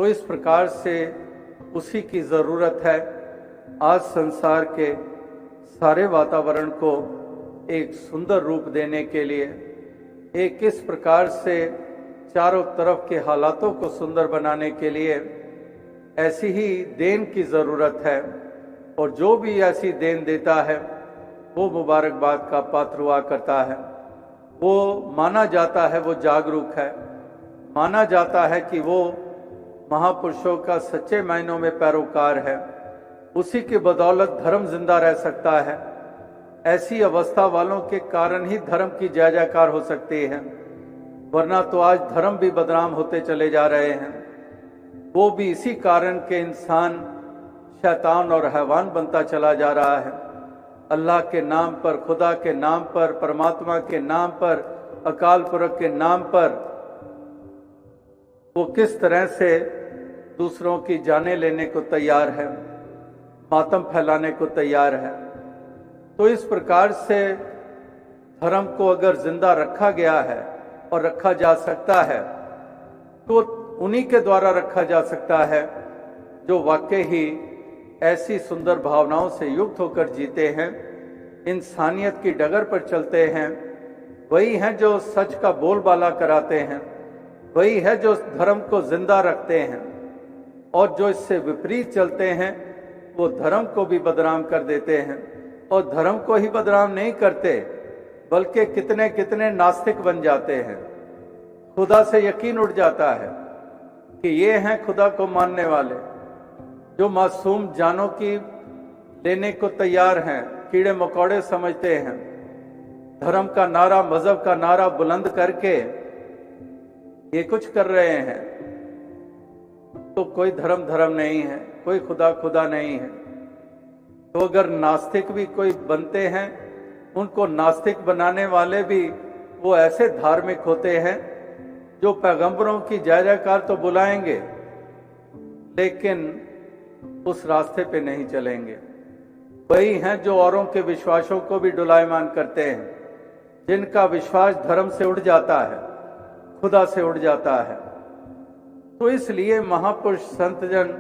तो इस प्रकार से उसी की ज़रूरत है आज संसार के सारे वातावरण को एक सुंदर रूप देने के लिए, एक इस प्रकार से चारों तरफ के हालातों को सुंदर बनाने के लिए ऐसी ही देन की ज़रूरत है। और जो भी ऐसी देन देता है वो मुबारकबाद का पात्र हुआ करता है। वो माना जाता है, वो जागरूक है, माना जाता है कि वो महापुरुषों का सच्चे मायनों में पैरोकार है। उसी की बदौलत धर्म जिंदा रह सकता है। ऐसी अवस्था वालों के कारण ही धर्म की जय जयकार हो सकती है, वरना तो आज धर्म भी बदनाम होते चले जा रहे हैं। वो भी इसी कारण के इंसान शैतान और हैवान बनता चला जा रहा है। अल्लाह के नाम पर, खुदा के नाम पर, परमात्मा के नाम पर, अकाल पुरख के नाम पर वो किस तरह से दूसरों की जानें लेने को तैयार है, मातम फैलाने को तैयार है। तो इस प्रकार से धर्म को अगर जिंदा रखा गया है और रखा जा सकता है तो उन्हीं के द्वारा रखा जा सकता है जो वाकई ही ऐसी सुंदर भावनाओं से युक्त होकर जीते हैं, इंसानियत की डगर पर चलते हैं। वही हैं जो सच का बोलबाला कराते हैं, वही है जो धर्म को जिंदा रखते हैं। और जो इससे विपरीत चलते हैं वो धर्म को भी बदनाम कर देते हैं। और धर्म को ही बदनाम नहीं करते बल्कि कितने कितने नास्तिक बन जाते हैं। खुदा से यकीन उठ जाता है कि ये हैं खुदा को मानने वाले, जो मासूम जानों की लेने को तैयार हैं, कीड़े मकोड़े समझते हैं। धर्म का नारा, मजहब का नारा बुलंद करके ये कुछ कर रहे हैं तो कोई धर्म नहीं है, कोई खुदा नहीं है। तो अगर नास्तिक भी कोई बनते हैं, उनको नास्तिक बनाने वाले भी वो ऐसे धार्मिक होते हैं जो पैगंबरों की जय जयकार तो बुलाएंगे लेकिन उस रास्ते पे नहीं चलेंगे। वही हैं जो औरों के विश्वासों को भी डुलायमान करते हैं, जिनका विश्वास धर्म से उठ जाता है, खुदा से उठ जाता है। तो इसलिए महापुरुष संतजन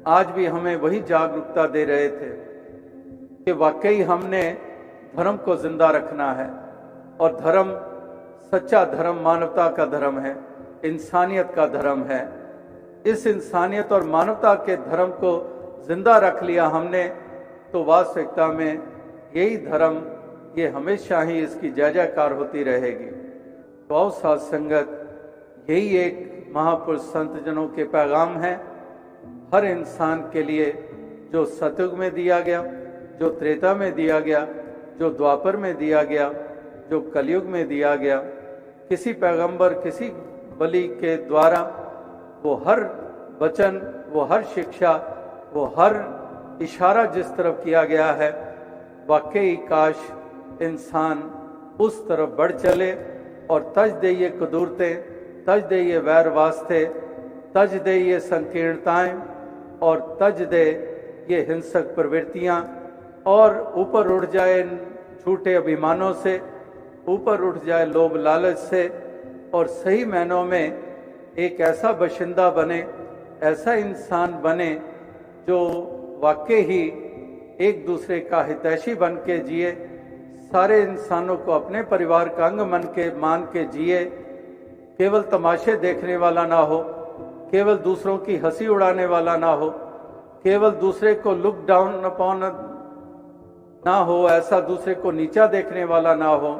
आज भी हमें वही जागरूकता दे रहे थे कि वाकई हमने धर्म को जिंदा रखना है। और धर्म, सच्चा धर्म मानवता का धर्म है, इंसानियत का धर्म है। इस इंसानियत और मानवता के धर्म को जिंदा रख लिया हमने तो वास्तविकता में यही धर्म, ये हमेशा ही इसकी जय जयकार होती रहेगी। तो आओ साथ संगत, यही एक महापुरुष संतजनों के पैगाम है हर इंसान के लिए, जो सतयुग में दिया गया, जो त्रेता में दिया गया, जो द्वापर में दिया गया, जो कलयुग में दिया गया। किसी पैगंबर, किसी बलि के द्वारा वो हर वचन, वो हर शिक्षा, वो हर इशारा जिस तरफ किया गया है, वाकई काश इंसान उस तरफ बढ़ चले और तज दे ये कदूरतें, तज दे ये वैर वास्ते, तज दे ये संकीर्णताएं और तज दे ये हिंसक प्रवृत्तियां और ऊपर उठ जाए झूठे अभिमानों से, ऊपर उठ जाए लोभ लालच से और सही मायनों में एक ऐसा बशिंदा बने, ऐसा इंसान बने जो वाकई ही एक दूसरे का हितैषी बन के जिए, सारे इंसानों को अपने परिवार का अंग मान के जिए, केवल तमाशे देखने वाला ना हो, केवल दूसरों की हंसी उड़ाने वाला ना हो, केवल दूसरे को लुक डाउन अपॉन ना हो, ऐसा दूसरे को नीचा देखने वाला ना हो,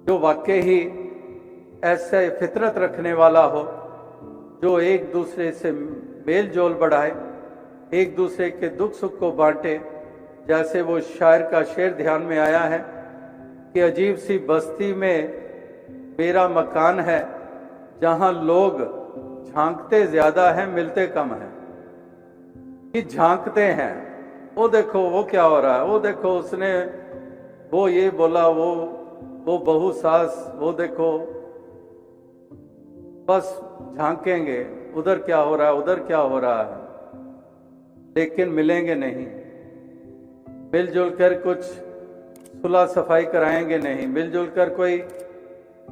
जो वाकई ही ऐसे फितरत रखने वाला हो, जो एक दूसरे से मेल जोल बढ़ाए, एक दूसरे के दुख सुख को बांटे। जैसे वो शायर का शेर ध्यान में आया है कि अजीब सी बस्ती में मेरा मकान है, जहां लोग झांकते ज्यादा हैं, मिलते कम हैं। कि झांकते हैं, वो देखो वो क्या हो रहा है, वो देखो उसने वो ये बोला, वो बहू सास, वो देखो, बस झांकेंगे उधर क्या हो रहा है, उधर क्या हो रहा है, लेकिन मिलेंगे नहीं, मिलजुल कर कुछ सुलह सफाई कराएंगे नहीं, मिलजुल कर कोई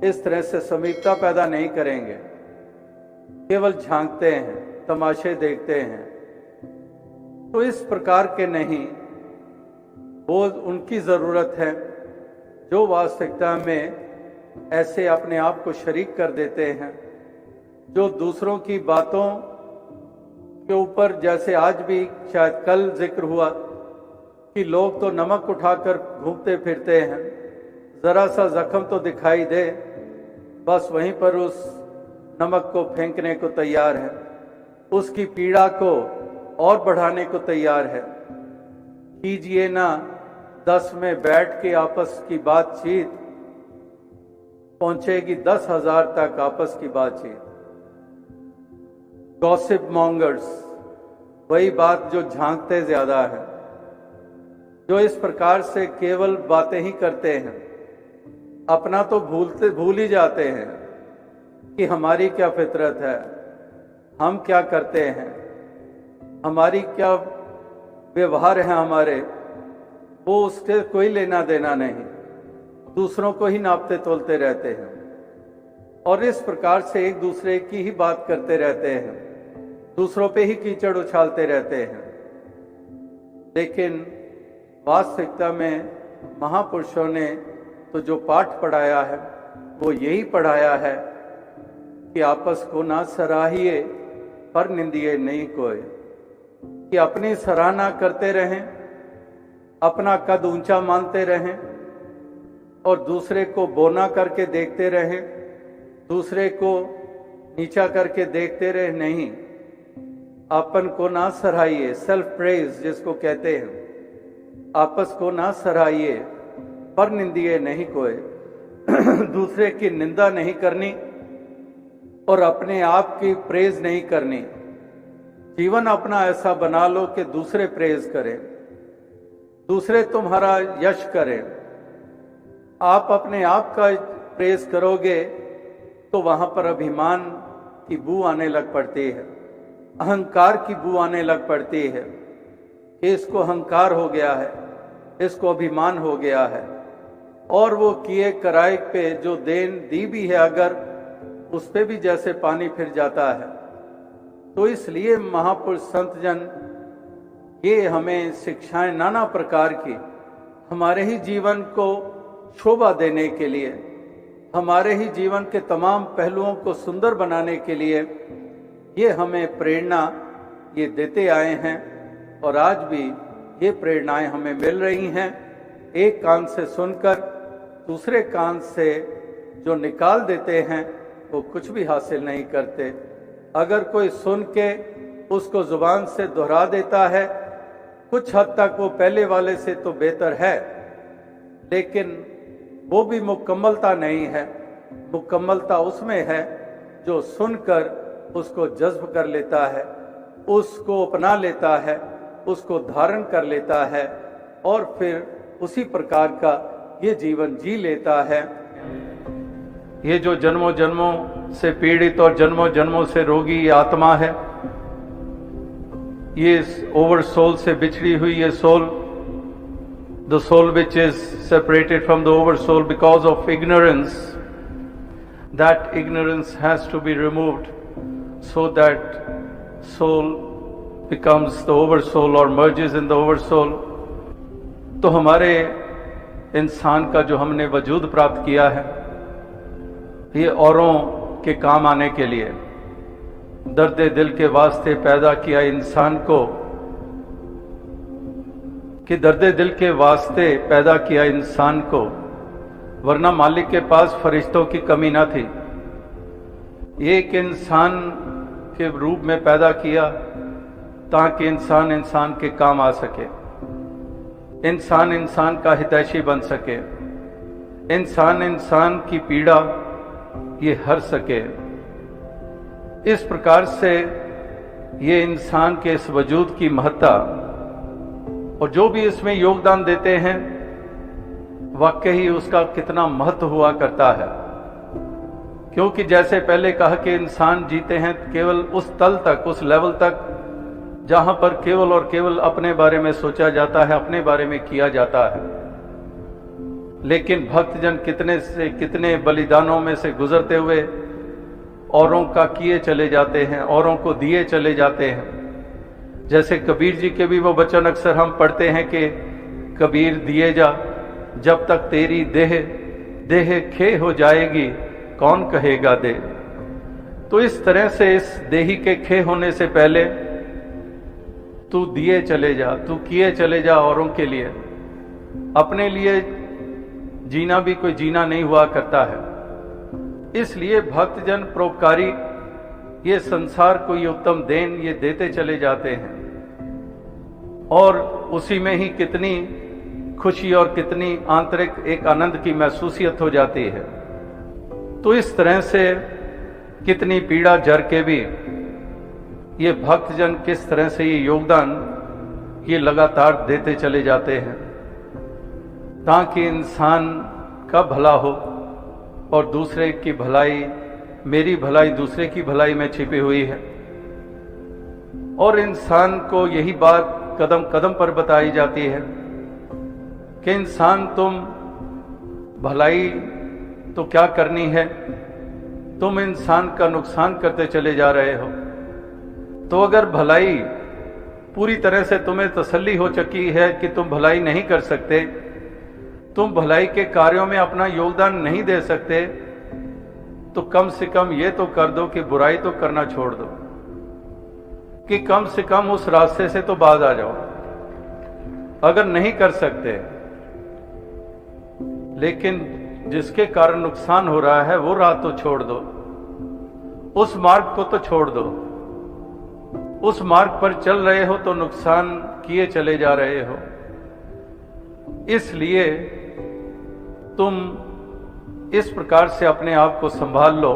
इस तरह से समीपता पैदा नहीं करेंगे। केवल झांकते हैं, तमाशे देखते हैं। तो इस प्रकार के नहीं, वो उनकी ज़रूरत है जो वास्तविकता में ऐसे अपने आप को शरीक कर देते हैं, जो दूसरों की बातों के ऊपर, जैसे आज भी शायद कल जिक्र हुआ कि लोग तो नमक उठाकर घूमते फिरते हैं, जरा सा जख्म तो दिखाई दे, बस वहीं पर उस नमक को फेंकने को तैयार है, उसकी पीड़ा को और बढ़ाने को तैयार है। कीजिए ना 10 में बैठ के आपस की बातचीत, पहुंचेगी 10,000 तक आपस की बातचीत। गॉसिप मॉन्गर्स, वही बात जो झांकते ज्यादा है, जो इस प्रकार से केवल बातें ही करते हैं, अपना तो भूल ही जाते हैं कि हमारी क्या फितरत है, हम क्या करते हैं, हमारी क्या व्यवहार है हमारे, वो उससे कोई लेना देना नहीं, दूसरों को ही नापते तोलते रहते हैं और इस प्रकार से एक दूसरे की ही बात करते रहते हैं, दूसरों पे ही कीचड़ उछालते रहते हैं। लेकिन वास्तविकता में महापुरुषों ने तो जो पाठ पढ़ाया है वो यही पढ़ाया है कि आपस को ना सराहिए पर निंदिए नहीं कोई, कि अपनी सराहना करते रहें, अपना कद ऊंचा मानते रहें और दूसरे को बोना करके देखते रहें, दूसरे को नीचा करके देखते रहे नहीं। अपन को ना सराहिए, सेल्फ प्रेज जिसको कहते हैं, आपस को ना सराहिए पर निंदिए नहीं कोई। दूसरे की निंदा नहीं करनी और अपने आप की प्रेज नहीं करनी। जीवन अपना ऐसा बना लो कि दूसरे प्रेज करें, दूसरे तुम्हारा यश करें। आप अपने आप का प्रेज करोगे तो वहां पर अभिमान की बू आने लग पड़ती है, अहंकार की बू आने लग पड़ती है कि इसको अहंकार हो गया है, इसको अभिमान हो गया है। और वो किए कराए पे जो देन दी भी है अगर, उस पे भी जैसे पानी फिर जाता है। तो इसलिए महापुरुष संत जन ये हमें शिक्षाएं नाना प्रकार की हमारे ही जीवन को शोभा देने के लिए, हमारे ही जीवन के तमाम पहलुओं को सुंदर बनाने के लिए ये हमें प्रेरणा ये देते आए हैं और आज भी ये प्रेरणाएं हमें मिल रही हैं। एक कान से सुनकर दूसरे कान से जो निकाल देते हैं वो कुछ भी हासिल नहीं करते। अगर कोई सुन के उसको जुबान से दोहरा देता है, कुछ हद तक वो पहले वाले से तो बेहतर है, लेकिन वो भी मुकम्मलता नहीं है। मुकम्मलता उसमें है जो सुनकर उसको जज्ब कर लेता है, उसको अपना लेता है, उसको धारण कर लेता है और फिर उसी प्रकार का ये जीवन जी लेता है। ये जो जन्मों जन्मों से पीड़ित और जन्मों जन्मों से रोगी ये आत्मा है, ये ओवर सोल से बिछड़ी हुई ये soul, the soul which is separated from the over soul because of ignorance, that ignorance has to be removed so that soul becomes the over soul or merges in the over soul। तो हमारे इंसान का जो हमने वजूद प्राप्त किया है ये औरों के काम आने के लिए, दर्द दिल के वास्ते पैदा किया इंसान को, कि दर्द दिल के वास्ते पैदा किया इंसान को, वरना मालिक के पास फरिश्तों की कमी ना थी। ये एक इंसान के रूप में पैदा किया ताकि इंसान इंसान के काम आ सके, इंसान इंसान का हितैषी बन सके, इंसान इंसान की पीड़ा ये हर सके। इस प्रकार से ये इंसान के इस वजूद की महत्ता और जो भी इसमें योगदान देते हैं वाकई उसका कितना महत्व हुआ करता है। क्योंकि जैसे पहले कहा कि इंसान जीते हैं केवल उस तल तक, उस लेवल तक जहां पर केवल और केवल अपने बारे में सोचा जाता है, अपने बारे में किया जाता है। लेकिन भक्तजन कितने से कितने बलिदानों में से गुजरते हुए औरों का किए चले जाते हैं, औरों को दिए चले जाते हैं। जैसे कबीर जी के भी वो वचन अक्सर हम पढ़ते हैं कि कबीर दिए जा, जब तक तेरी देह देह खे हो जाएगी, कौन कहेगा दे। तो इस तरह से इस देही के खे होने से पहले तू दिए चले जा, तू किए चले जा औरों के लिए। अपने लिए जीना भी कोई जीना नहीं हुआ करता है। इसलिए भक्तजन परोपकारी ये संसार को ये उत्तम देन ये देते चले जाते हैं, और उसी में ही कितनी खुशी और कितनी आंतरिक एक आनंद की महसूसियत हो जाती है। तो इस तरह से कितनी पीड़ा जर के भी ये भक्तजन किस तरह से ये योगदान ये लगातार देते चले जाते हैं, ताकि इंसान का भला हो और दूसरे की भलाई, मेरी भलाई दूसरे की भलाई में छिपी हुई है। और इंसान को यही बात कदम कदम पर बताई जाती है कि इंसान तुम भलाई तो क्या करनी है, तुम इंसान का नुकसान करते चले जा रहे हो। तो अगर भलाई पूरी तरह से तुम्हें तसल्ली हो चुकी है कि तुम भलाई नहीं कर सकते, तुम भलाई के कार्यों में अपना योगदान नहीं दे सकते, तो कम से कम ये तो कर दो कि बुराई तो करना छोड़ दो, कि कम से कम उस रास्ते से तो बाज आ जाओ। अगर नहीं कर सकते, लेकिन जिसके कारण नुकसान हो रहा है वो राह तो छोड़ दो, उस मार्ग को तो छोड़ दो। उस मार्ग पर चल रहे हो तो नुकसान किए चले जा रहे हो। इसलिए तुम इस प्रकार से अपने आप को संभाल लो,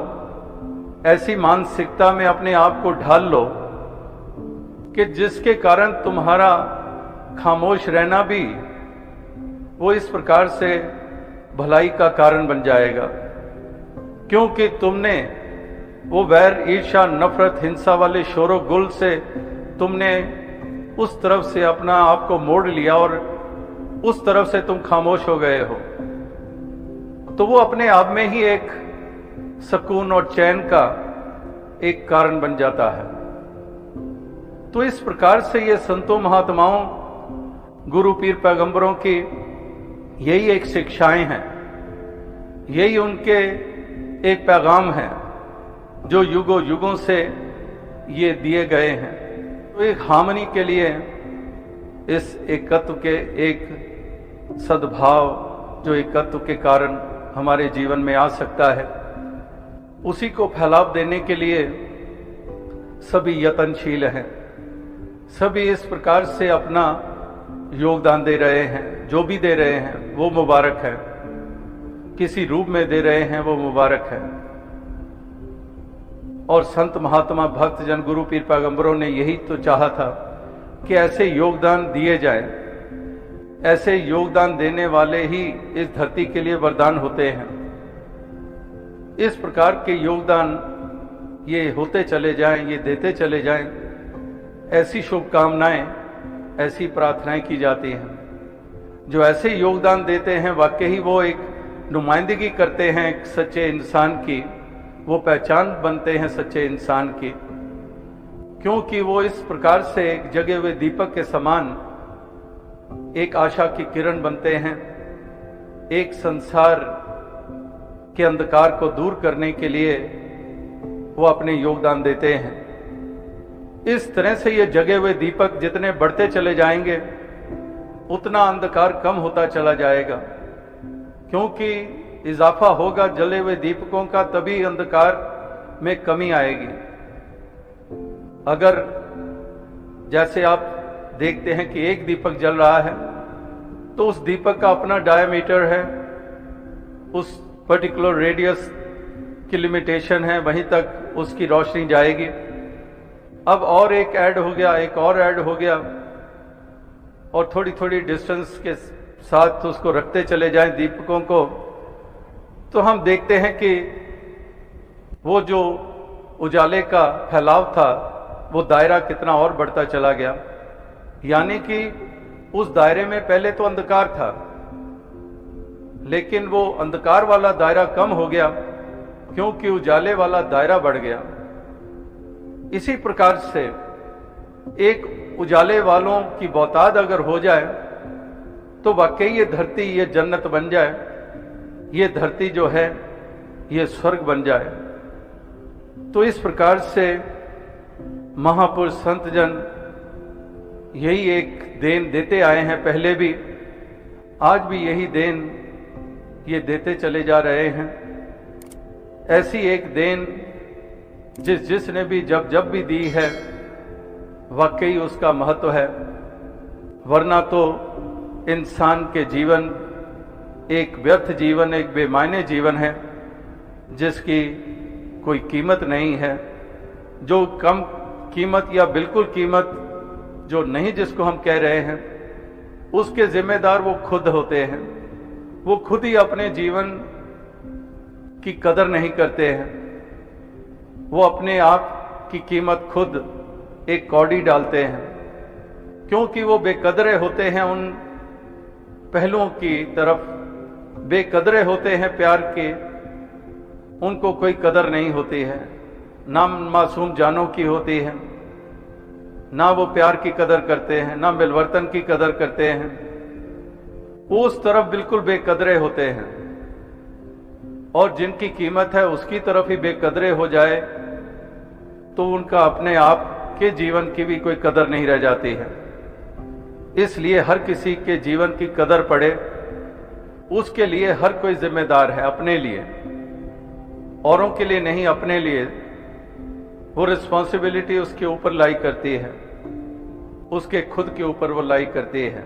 ऐसी मानसिकता में अपने आप को ढाल लो कि जिसके कारण तुम्हारा खामोश रहना भी वो इस प्रकार से भलाई का कारण बन जाएगा, क्योंकि तुमने वो वैर, ईर्ष्या, नफरत, हिंसा वाले शोरो गुल से तुमने उस तरफ से अपना आप को मोड़ लिया और उस तरफ से तुम खामोश हो गए हो। तो वो अपने आप में ही एक सुकून और चैन का एक कारण बन जाता है। तो इस प्रकार से ये संतों महात्माओं, गुरु पीर पैगंबरों की यही एक शिक्षाएं हैं, यही उनके एक पैगाम हैं जो युगों युगों से ये दिए गए हैं। तो एक हार्मनी के लिए, इस एकत्व के एक सद्भाव जो एकत्व के कारण हमारे जीवन में आ सकता है, उसी को फैलाव देने के लिए सभी यत्नशील हैं। सभी इस प्रकार से अपना योगदान दे रहे हैं। जो भी दे रहे हैं वो मुबारक है, किसी रूप में दे रहे हैं वो मुबारक है। और संत महात्मा भक्तजन गुरु पीर पैगंबरों ने यही तो चाहा था कि ऐसे योगदान दिए जाए। ऐसे योगदान देने वाले ही इस धरती के लिए वरदान होते हैं। इस प्रकार के योगदान ये होते चले जाएं, ये देते चले जाएं, ऐसी शुभकामनाएं, ऐसी प्रार्थनाएं की जाती हैं। जो ऐसे योगदान देते हैं वाकई वो एक नुमाइंदगी करते हैं एक सच्चे इंसान की, वो पहचान बनते हैं सच्चे इंसान की, क्योंकि वो इस प्रकार से एक जगे हुए दीपक के समान एक आशा की किरण बनते हैं। एक संसार के अंधकार को दूर करने के लिए वो अपने योगदान देते हैं। इस तरह से ये जगे हुए दीपक जितने बढ़ते चले जाएंगे उतना अंधकार कम होता चला जाएगा, क्योंकि इजाफा होगा जले हुए दीपकों का, तभी अंधकार में कमी आएगी। अगर जैसे आप देखते हैं कि एक दीपक जल रहा है तो उस दीपक का अपना डायमीटर है, उस पर्टिकुलर रेडियस की लिमिटेशन है, वहीं तक उसकी रोशनी जाएगी। अब और एक ऐड हो गया, एक और ऐड हो गया, और थोड़ी थोड़ी डिस्टेंस के साथ उसको रखते चले जाएं दीपकों को, तो हम देखते हैं कि वो जो उजाले का फैलाव था वो दायरा कितना और बढ़ता चला गया। यानी कि उस दायरे में पहले तो अंधकार था, लेकिन वो अंधकार वाला दायरा कम हो गया क्योंकि उजाले वाला दायरा बढ़ गया। इसी प्रकार से एक उजाले वालों की बहुतात अगर हो जाए तो वाकई ये धरती, ये जन्नत बन जाए, ये धरती जो है ये स्वर्ग बन जाए। तो इस प्रकार से महापुरुष संत जन यही एक देन देते आए हैं, पहले भी, आज भी यही देन ये देते चले जा रहे हैं। ऐसी एक देन जिसने भी जब भी दी है, वाकई उसका महत्व है। वरना तो इंसान के जीवन एक व्यर्थ जीवन, एक बेमायने जीवन है जिसकी कोई कीमत नहीं है। जो कम कीमत या बिल्कुल कीमत जो नहीं जिसको हम कह रहे हैं, उसके जिम्मेदार वो खुद होते हैं। वो खुद ही अपने जीवन की कदर नहीं करते हैं। वो अपने आप की कीमत खुद एक कौड़ी डालते हैं, क्योंकि वो बेकदरे होते हैं, उन पहलुओं की तरफ बेकदरे होते हैं प्यार के। उनको कोई कदर नहीं होती है, ना मासूम जानों की होती है, ना वो प्यार की कदर करते हैं, ना मिलवर्तन की कदर करते हैं। वो उस तरफ बिल्कुल बेकदरे होते हैं। और जिनकी कीमत है उसकी तरफ ही बेकदरे हो जाए तो उनका अपने आप के जीवन की भी कोई कदर नहीं रह जाती है। इसलिए हर किसी के जीवन की कदर पड़े, उसके लिए हर कोई जिम्मेदार है, अपने लिए, औरों के लिए नहीं, अपने लिए। वो रिस्पॉन्सिबिलिटी उसके ऊपर लाई करती है, उसके खुद के ऊपर वो लाई करती है।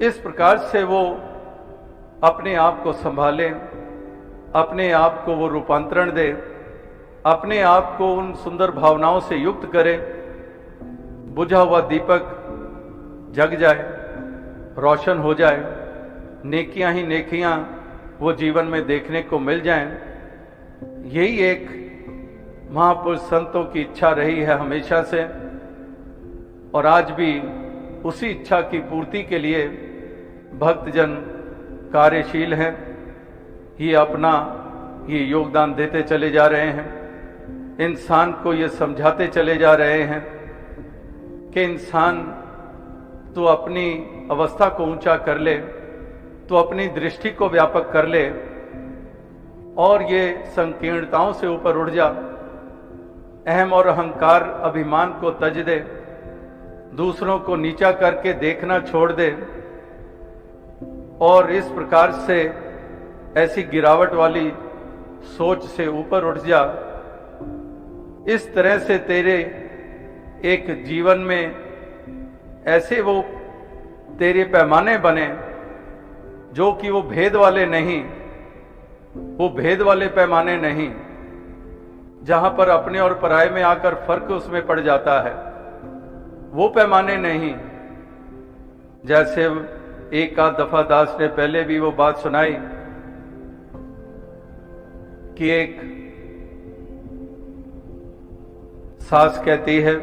इस प्रकार से वो अपने आप को संभाले, अपने आप को वो रूपांतरण दे, अपने आप को उन सुंदर भावनाओं से युक्त करे। बुझा हुआ दीपक जग जाए, रोशन हो जाए, नेकियां ही नेकियां वो जीवन में देखने को मिल जाएं। यही एक महापुरुष संतों की इच्छा रही है हमेशा से, और आज भी उसी इच्छा की पूर्ति के लिए भक्तजन कार्यशील हैं। ये अपना ये योगदान देते चले जा रहे हैं। इंसान को ये समझाते चले जा रहे हैं कि इंसान तो अपनी अवस्था को ऊंचा कर ले, तो अपनी दृष्टि को व्यापक कर ले और ये संकीर्णताओं से ऊपर उठ जा। अहम और अहंकार अभिमान को तज दे, दूसरों को नीचा करके देखना छोड़ दे और इस प्रकार से ऐसी गिरावट वाली सोच से ऊपर उठ जा। इस तरह से तेरे एक जीवन में ऐसे वो तेरे पैमाने बने जो कि वो भेद वाले नहीं, वो भेद वाले पैमाने नहीं जहां पर अपने और पराये में आकर फर्क उसमें पड़ जाता है, वो पैमाने नहीं। जैसे एक आध दफा दास ने पहले भी वो बात सुनाई कि एक सास कहती है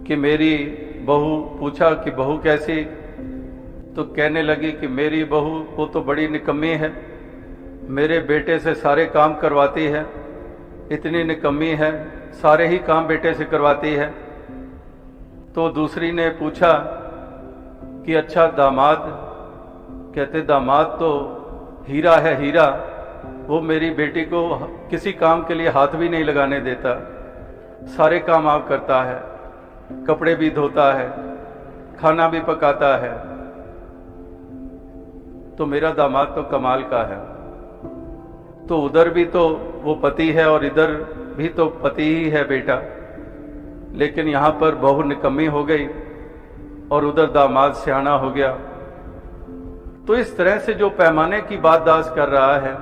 कि मेरी बहू, पूछा कि बहू कैसी, तो कहने लगी कि मेरी बहू वो तो बड़ी निकम्मी है, मेरे बेटे से सारे काम करवाती है, इतनी निकम्मी है, सारे ही काम बेटे से करवाती है। तो दूसरी ने पूछा कि अच्छा दामाद, कहते दामाद तो हीरा है, हीरा, वो मेरी बेटी को किसी काम के लिए हाथ भी नहीं लगाने देता, सारे काम आप करता है, कपड़े भी धोता है, खाना भी पकाता है, तो मेरा दामाद तो कमाल का है। तो उधर भी तो वो पति है और इधर भी तो पति ही है बेटा, लेकिन यहां पर बहू निकम्मी हो गई और उधर दामाद सियाना हो गया। तो इस तरह से जो पैमाने की बात दास कर रहा है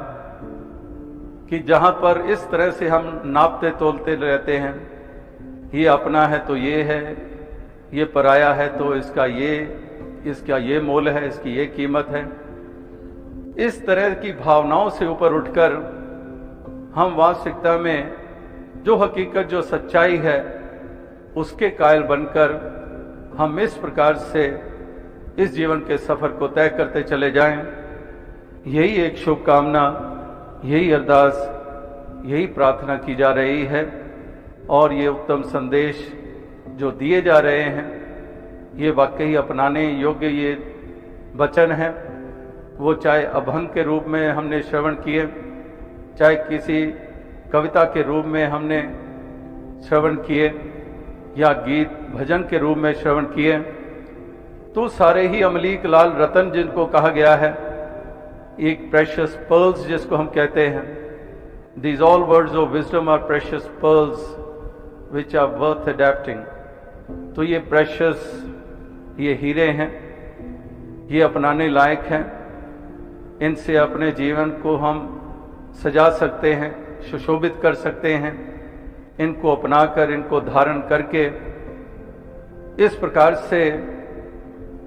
कि जहां पर इस तरह से हम नापते तोलते रहते हैं, ये अपना है तो ये है, ये पराया है तो इसका ये मोल है, इसकी ये कीमत है। इस तरह की भावनाओं से ऊपर उठकर हम वास्तविकता में जो हकीकत, जो सच्चाई है, उसके कायल बनकर हम इस प्रकार से इस जीवन के सफर को तय करते चले जाएं। यही एक शुभकामना, यही अरदास, यही प्रार्थना की जा रही है। और ये उत्तम संदेश जो दिए जा रहे हैं, ये वाकई अपनाने योग्य ये वचन है। वो चाहे अभंग के रूप में हमने श्रवण किए, चाहे किसी कविता के रूप में हमने श्रवण किए, या गीत भजन के रूप में श्रवण किए, तो सारे ही अमलीक लाल रतन जिनको कहा गया है, एक प्रेशियस पर्ल्स जिसको हम कहते हैं, these all words of wisdom are precious pearls which are worth adapting. तो ये प्रेशियस, ये हीरे हैं, ये अपनाने लायक हैं। इनसे अपने जीवन को हम सजा सकते हैं, सुशोभित कर सकते हैं। इनको अपनाकर, इनको धारण करके इस प्रकार से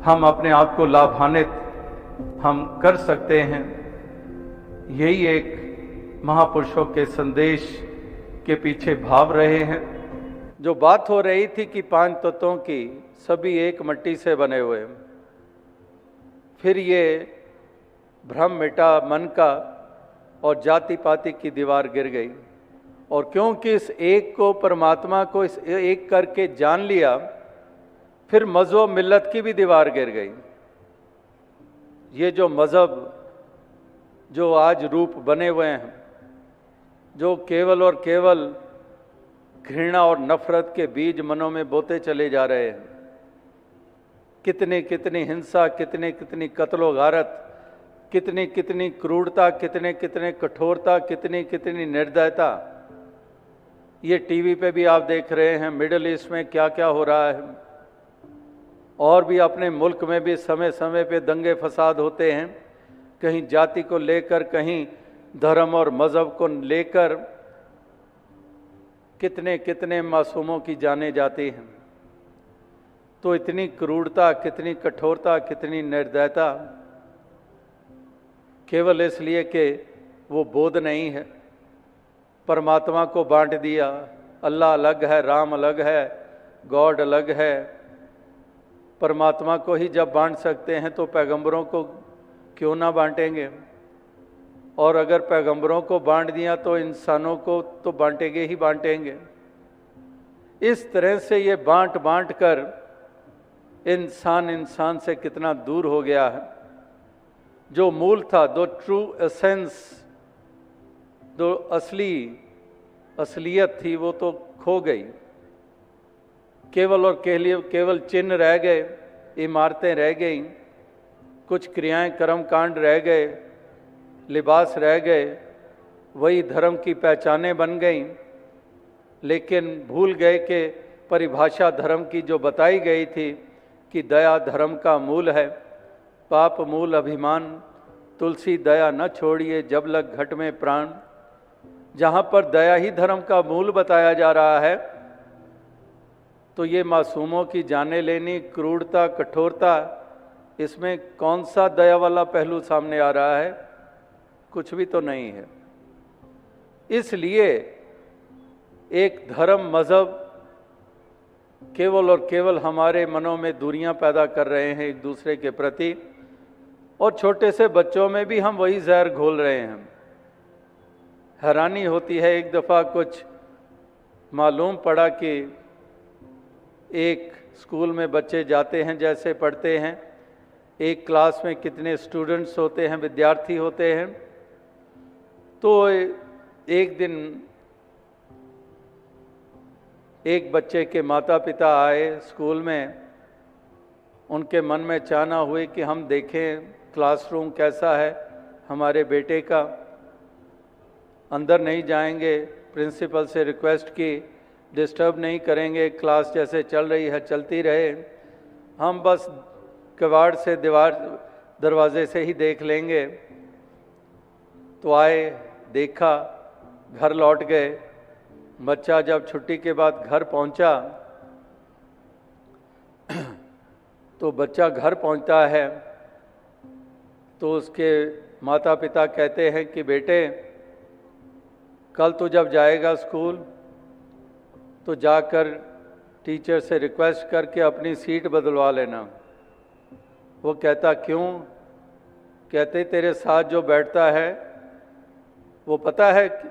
हम अपने आप को लाभान्वित हम कर सकते हैं। यही एक महापुरुषों के संदेश के पीछे भाव रहे हैं। जो बात हो रही थी कि 5 तत्वों की, सभी एक मिट्टी से बने हुए, फिर ये भ्रम मिटा मन का और जाति पाति की दीवार गिर गई। और क्योंकि इस एक को, परमात्मा को इस एक करके जान लिया, फिर मजहब मिल्लत की भी दीवार गिर गई। ये जो मजहब जो आज रूप बने हुए हैं, जो केवल और केवल घृणा और नफरत के बीज मनों में बोते चले जा रहे हैं, कितनी कितनी हिंसा, कितनी कितनी कत्लो गारत, कितनी कितनी क्रूरता, कितने कितने कठोरता, कितनी कितनी निर्दयता, ये टीवी पे भी आप देख रहे हैं। मिडिल ईस्ट में क्या क्या हो रहा है, और भी अपने मुल्क में भी समय समय पे दंगे फसाद होते हैं, कहीं जाति को लेकर, कहीं धर्म और मजहब को लेकर कितने कितने मासूमों की जानें जाती हैं। तो इतनी क्रूरता, कितनी कठोरता, कितनी निर्दयता, केवल इसलिए कि वो बोध नहीं है। परमात्मा को बांट दिया, अल्लाह अलग है, राम अलग है, गॉड अलग है। परमात्मा को ही जब बांट सकते हैं तो पैगंबरों को क्यों ना बांटेंगे? और अगर पैगंबरों को बांट दिया तो इंसानों को तो बांटेंगे ही बांटेंगे। इस तरह से ये बांट बांट कर इंसान इंसान से कितना दूर हो गया है। जो मूल था, दो ट्रू एसेंस, जो असलियत थी, वो तो खो गई। केवल और केवल चिन्ह रह गए, इमारतें रह गई, कुछ क्रियाएं कर्म कांड रह गए, लिबास रह गए, वही धर्म की पहचानें बन गईं। लेकिन भूल गए कि परिभाषा धर्म की जो बताई गई थी कि दया धर्म का मूल है, पाप मूल अभिमान, तुलसी दया न छोड़िए जब लग घट में प्राण। जहाँ पर दया ही धर्म का मूल बताया जा रहा है, तो ये मासूमों की जाने लेनी, क्रूरता, कठोरता, इसमें कौन सा दया वाला पहलू सामने आ रहा है? कुछ भी तो नहीं है। इसलिए एक धर्म, मजहब केवल और केवल हमारे मनों में दूरियां पैदा कर रहे हैं एक दूसरे के प्रति, और छोटे से बच्चों में भी हम वही जहर घोल रहे हैं। हैरानी होती है, एक दफ़ा कुछ मालूम पड़ा कि एक स्कूल में बच्चे जाते हैं, जैसे पढ़ते हैं, एक क्लास में कितने स्टूडेंट्स होते हैं, विद्यार्थी होते हैं। तो एक दिन एक बच्चे के माता पिता आए स्कूल में। उनके मन में चाहना हुई कि हम देखें क्लासरूम कैसा है हमारे बेटे का। अंदर नहीं जाएंगे, प्रिंसिपल से रिक्वेस्ट की, डिस्टर्ब नहीं करेंगे, क्लास जैसे चल रही है चलती रहे, हम बस कबाड़ से दरवाजे से ही देख लेंगे। तो आए, देखा, घर लौट गए। बच्चा जब छुट्टी के बाद घर पहुंचा, तो बच्चा घर पहुंचता है तो उसके माता पिता कहते हैं कि बेटे, कल तो जब जाएगा स्कूल तो जाकर टीचर से रिक्वेस्ट करके अपनी सीट बदलवा लेना। वो कहता क्यों? कहते तेरे साथ जो बैठता है वो पता है कि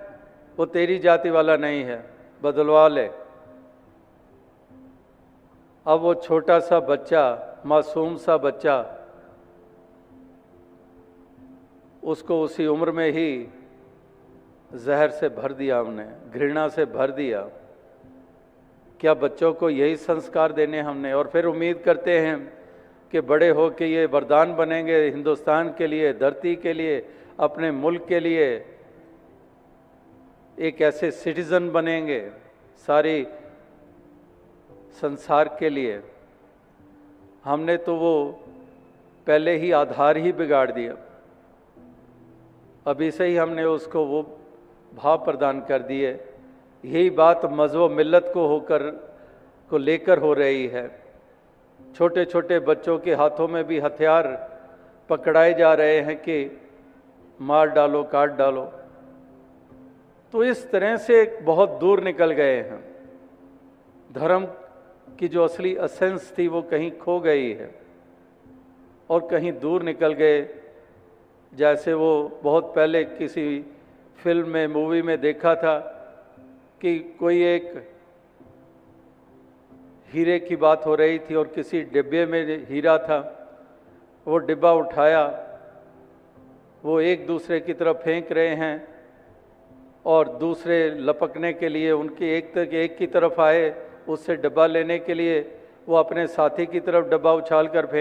वो तेरी जाति वाला नहीं है, बदलवा ले। अब वो छोटा सा बच्चा, मासूम सा बच्चा, उसको उसी उम्र में ही जहर से भर दिया हमने, घृणा से भर दिया। क्या बच्चों को यही संस्कार देने हमने? और फिर उम्मीद करते हैं कि बड़े हो के ये वरदान बनेंगे हिंदुस्तान के लिए, धरती के लिए, अपने मुल्क के लिए, एक ऐसे सिटीजन बनेंगे सारी संसार के लिए। हमने तो वो पहले ही आधार ही बिगाड़ दिया। अभी से ही हमने उसको वो भाव प्रदान कर दिए। यही बात मज़हब मिल्लत को लेकर हो रही है। छोटे छोटे बच्चों के हाथों में भी हथियार पकड़ाए जा रहे हैं कि मार डालो, काट डालो। तो इस तरह से बहुत दूर निकल गए हैं। धर्म की जो असली एसेंस थी वो कहीं खो गई है और कहीं दूर निकल गए। जैसे वो बहुत पहले किसी फिल्म में, मूवी में देखा था कि कोई एक हीरे की बात हो रही थी और किसी डिब्बे में हीरा था। वो डिब्बा उठाया, वो एक दूसरे की तरफ फेंक रहे हैं और दूसरे लपकने के लिए उनके एक की तरफ आए, उससे डब्बा लेने के लिए वो अपने साथी की तरफ डब्बा उछाल कर फेंक